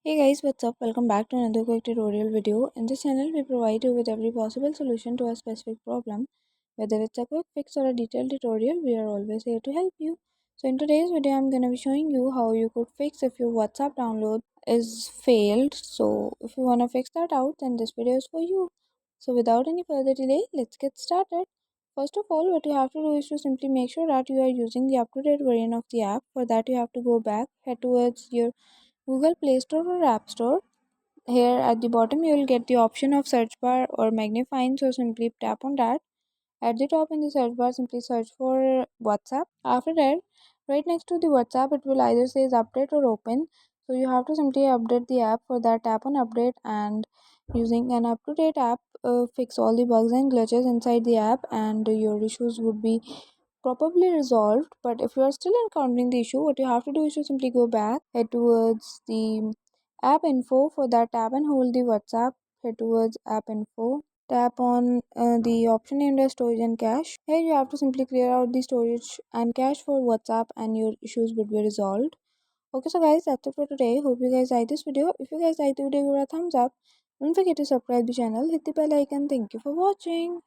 Hey guys, what's up? Welcome back to another quick tutorial video. In this channel, we provide you with every possible solution to a specific problem. Whether it's a quick fix or a detailed tutorial, we are always here to help you. So in today's video, I'm going to be showing you how you could fix if your WhatsApp download is failed. So if you want to fix that out, then this video is for you. So without any further delay, let's get started. First of all, what you have to do is to simply make sure that you are using the up-to-date version of the app. For that, you have to go back, head towards your Google Play Store or App Store. Here at the bottom you will get the option of search bar or magnifying, so simply tap on that. At the top in the search bar, simply search for WhatsApp. After that, right next to the WhatsApp, it will either says update or open. So you have to simply update the app. For that, tap on update, and using an up-to-date app, fix all the bugs and glitches inside the app, and your issues would be probably resolved. But if you are still encountering the issue, what you have to do is to simply go back, head towards the app info. For that, tap and hold the WhatsApp, head towards app info, tap on the option named as storage and cache. Here you have to simply clear out the storage and cache for WhatsApp, and your issues would be resolved. Okay, so guys, that's it for today. Hope you guys like this video. If you guys like the video, give it a thumbs up. Don't forget to subscribe the channel, hit the bell icon. Thank you for watching.